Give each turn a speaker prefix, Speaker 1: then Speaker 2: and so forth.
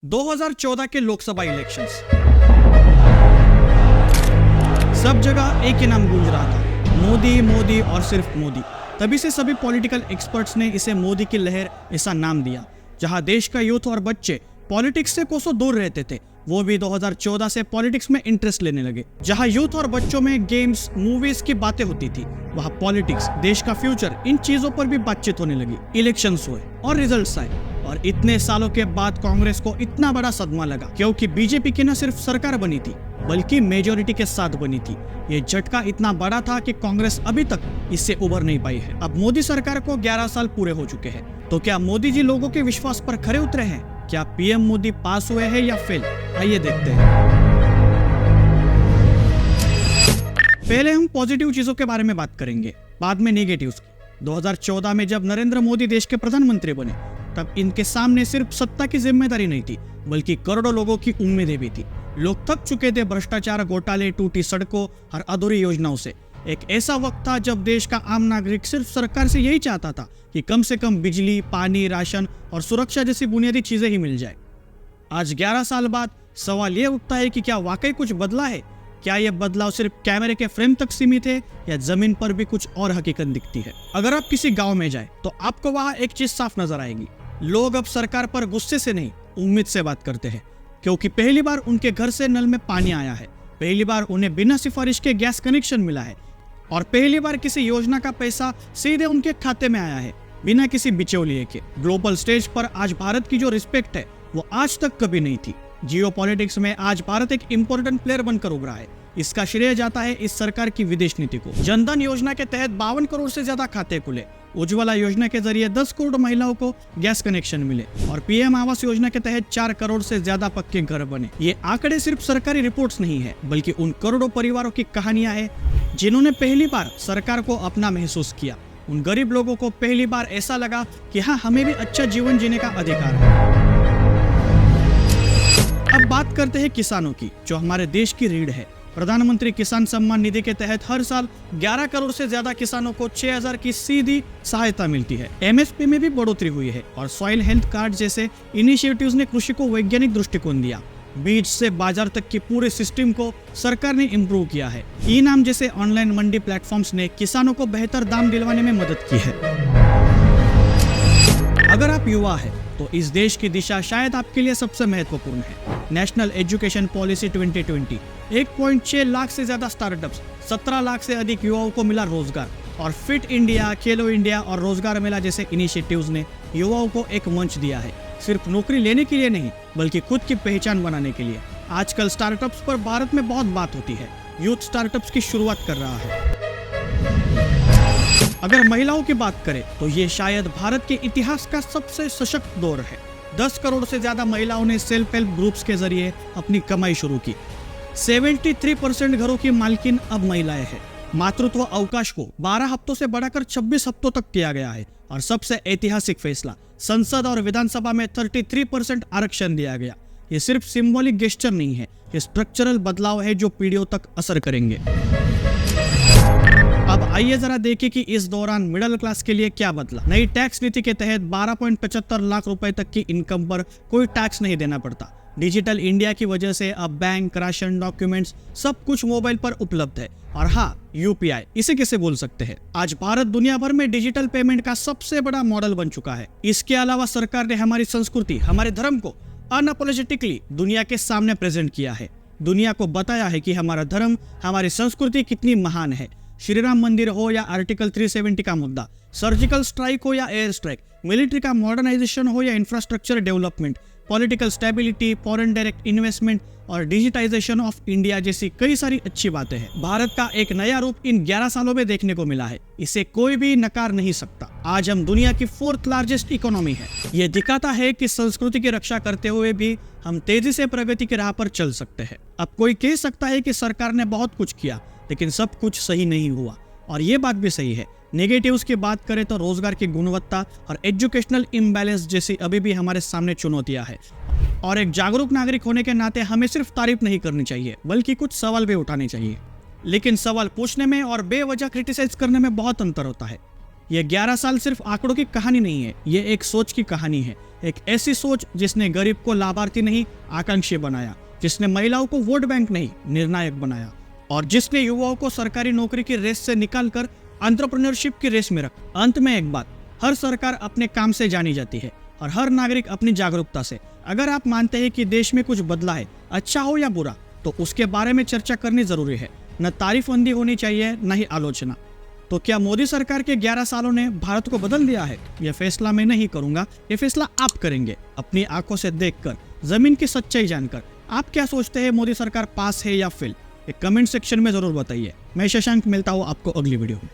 Speaker 1: 2014 के लोकसभा इलेक्शंस, सब जगह एक ही नाम गूंज रहा था, मोदी मोदी और सिर्फ मोदी। तभी से सभी पॉलिटिकल एक्सपर्ट्स ने इसे मोदी की लहर ऐसा नाम दिया। जहां देश का यूथ और बच्चे पॉलिटिक्स से कोसों दूर रहते थे, वो भी 2014 से पॉलिटिक्स में इंटरेस्ट लेने लगे। जहां यूथ और बच्चों में गेम्स, मूवीज की बातें होती थी, वहां पॉलिटिक्स, देश का फ्यूचर, इन चीजों पर भी बातचीत होने लगी। इलेक्शंस हुए और रिजल्ट्स आए, और इतने सालों के बाद कांग्रेस को इतना बड़ा सदमा लगा, क्योंकि बीजेपी की न सिर्फ सरकार बनी थी, बल्कि मेजोरिटी के साथ बनी थी। ये झटका इतना बड़ा था कि कांग्रेस अभी तक इससे उबर नहीं पाई है। अब मोदी सरकार को 11 साल पूरे हो चुके हैं, तो क्या मोदी जी लोगों के विश्वास पर खरे उतरे हैं? क्या पीएम मोदी पास हुए हैं या फेल? आइए देखते हैं। पहले हम पॉजिटिव चीजों के बारे में बात करेंगे, बाद में नेगेटिव्स की। 2014 में जब नरेंद्र मोदी देश के प्रधानमंत्री बने, तब इनके सामने सिर्फ सत्ता की जिम्मेदारी नहीं थी, बल्कि करोड़ों लोगों की उम्मीदें भी थी। लोग थक चुके थे भ्रष्टाचार, घोटाले, टूटी सड़कों और अधूरी योजनाओं से। एक ऐसा वक्त था जब देश का आम नागरिक सिर्फ सरकार से यही चाहता था कि कम से कम बिजली, पानी, राशन और सुरक्षा जैसी बुनियादी चीजें ही मिल जाए। आज 11 साल बाद सवाल ये उठता है कि क्या वाकई कुछ बदला है? क्या यह बदलाव सिर्फ कैमरे के फ्रेम तक सीमित है, या जमीन पर भी कुछ और हकीकत दिखती है? अगर आप किसी गांव में जाए तो आपको वहां एक चीज साफ नजर आएगी। लोग अब सरकार पर गुस्से से नहीं, उम्मीद से बात करते हैं, क्योंकि पहली बार उनके घर से नल में पानी आया है, पहली बार उन्हें बिना सिफारिश के गैस कनेक्शन मिला है, और पहली बार किसी योजना का पैसा सीधे उनके खाते में आया है, बिना किसी बिचौलिए के। ग्लोबल स्टेज पर आज भारत की जो रिस्पेक्ट है, वो आज तक कभी नहीं थी। जियोपॉलिटिक्स में आज भारत एक इंपॉर्टेंट प्लेयर बनकर उभरा है। इसका श्रेय जाता है इस सरकार की विदेश नीति को। जनधन योजना के तहत 52 करोड़ से ज्यादा खाते खुले, उज्ज्वला योजना के जरिए 10 करोड़ महिलाओं को गैस कनेक्शन मिले, और पीएम आवास योजना के तहत 4 करोड़ से ज्यादा पक्के घर बने। ये आंकड़े सिर्फ सरकारी रिपोर्ट्स नहीं है, बल्कि उन करोड़ों परिवारों की कहानियां हैं जिन्होंने पहली बार सरकार को अपना महसूस किया। उन गरीब लोगों को पहली बार ऐसा लगा कि हाँ, हमें भी अच्छा जीवन जीने का अधिकार है। अब बात करते हैं किसानों की, जो हमारे देश की रीढ़ है। प्रधानमंत्री किसान सम्मान निधि के तहत हर साल 11 करोड़ से ज्यादा किसानों को 6000 की सीधी सहायता मिलती है। एमएसपी में भी बढ़ोतरी हुई है, और सॉइल हेल्थ कार्ड जैसे इनिशिएटिव्स ने कृषि को वैज्ञानिक दृष्टिकोण दिया। बीज से बाजार तक के पूरे सिस्टम को सरकार ने इम्प्रूव किया है। ई नाम जैसे ऑनलाइन मंडी प्लेटफॉर्म्स ने किसानों को बेहतर दाम दिलवाने में मदद की है। अगर आप युवा है तो इस देश की दिशा शायद आपके लिए सबसे महत्वपूर्ण है। नेशनल एजुकेशन पॉलिसी 2020, 1.6 लाख से ज्यादा स्टार्टअप्स, 17 लाख से अधिक युवाओं को मिला रोजगार, और फिट इंडिया, खेलो इंडिया और रोजगार मेला जैसे इनिशिएटिव्स ने युवाओं को एक मंच दिया है, सिर्फ नौकरी लेने के लिए नहीं, बल्कि खुद की पहचान बनाने के लिए। आजकल स्टार्टअप्स पर भारत में बहुत बात होती है। यूथ स्टार्टअप्स की शुरुआत कर रहा है। अगर महिलाओं की बात करें तो ये शायद भारत के इतिहास का सबसे सशक्त दौर है। 10 करोड़ से ज्यादा महिलाओं ने सेल्फ हेल्प ग्रुप्स के जरिए अपनी कमाई शुरू की। 73% घरों की मालकिन अब महिलाएं हैं। मातृत्व अवकाश को 12 हफ्तों से बढ़ाकर 26 हफ्तों तक किया गया है, और सबसे ऐतिहासिक फैसला, संसद और विधानसभा में 33% आरक्षण दिया गया। ये सिर्फ सिंबॉलिक गेस्चर नहीं है, ये स्ट्रक्चरल बदलाव है जो पीढ़ियों तक असर करेंगे। अब आइए जरा देखें कि इस दौरान मिडिल क्लास के लिए क्या बदला। नई टैक्स नीति के तहत 12.75 लाख रुपए तक की इनकम पर कोई टैक्स नहीं देना पड़ता। डिजिटल इंडिया की वजह से अब बैंक, राशन, डॉक्यूमेंट्स सब कुछ मोबाइल पर उपलब्ध है। और हाँ, यूपीआई, इसे कैसे बोल सकते हैं। आज भारत दुनिया भर में डिजिटल पेमेंट का सबसे बड़ा मॉडल बन चुका है। इसके अलावा सरकार ने हमारी संस्कृति, हमारे धर्म को अनअपोलोजेटिकली दुनिया के सामने प्रेजेंट किया है। दुनिया को बताया है कि हमारा धर्म, हमारी संस्कृति कितनी महान है। श्री राम मंदिर हो या आर्टिकल 370 का मुद्दा, सर्जिकल स्ट्राइक हो या एयर स्ट्राइक, मिलिट्री का मॉडर्नाइजेशन हो या infrastructure development, political stability, foreign direct investment और डिजिटाइजेशन ऑफ इंडिया जैसी कई सारी अच्छी बातें हैं। भारत का एक नया रूप इन 11 सालों में देखने को मिला है। इसे कोई भी नकार नहीं सकता। आज हम दुनिया की 4th लार्जेस्ट इकोनॉमी है। ये दिखाता है कि संस्कृति की रक्षा करते हुए भी हम तेजी से प्रगति की राह पर चल सकते हैं। अब कोई कह सकता है कि सरकार ने बहुत कुछ किया, लेकिन सब कुछ सही नहीं हुआ, और ये बात भी सही है। नेगेटिव्स की बात करें तो रोजगार की गुणवत्ता और एजुकेशनल इम्बैलेंस जैसी अभी भी हमारे सामने चुनौतियां हैं। और एक जागरूक नागरिक होने के नाते हमें सिर्फ तारीफ नहीं करनी चाहिए, बल्कि कुछ सवाल भी उठाने चाहिए। लेकिन सवाल पूछने में और बेवजह क्रिटिसाइज करने में बहुत अंतर होता है। ये 11 साल सिर्फ आंकड़ों की कहानी नहीं है, ये एक सोच की कहानी है। एक ऐसी सोच जिसने गरीब को लाभार्थी नहीं आकांक्षी बनाया, जिसने महिलाओं को वोट बैंक नहीं निर्णायक बनाया, और जिसने युवाओं को सरकारी नौकरी की रेस से निकालकर एंटरप्रेन्योरशिप की रेस में रखा। अंत में एक बात, हर सरकार अपने काम से जानी जाती है और हर नागरिक अपनी जागरूकता से। अगर आप मानते हैं कि देश में कुछ बदला है, अच्छा हो या बुरा, तो उसके बारे में चर्चा करनी जरूरी है। न तारीफबंदी होनी चाहिए, न ही आलोचना। तो क्या मोदी सरकार के 11 सालों ने भारत को बदल दिया है? यह फैसला मैं नहीं करूंगा, यह फैसला आप करेंगे अपनी आंखों से देखकर, जमीन की सच्चाई जानकर। आप क्या सोचते हैं, मोदी सरकार पास है या फेल? एक कमेंट सेक्शन में जरूर बताइए। मैं शशांक, मिलता हूँ आपको अगली वीडियो में।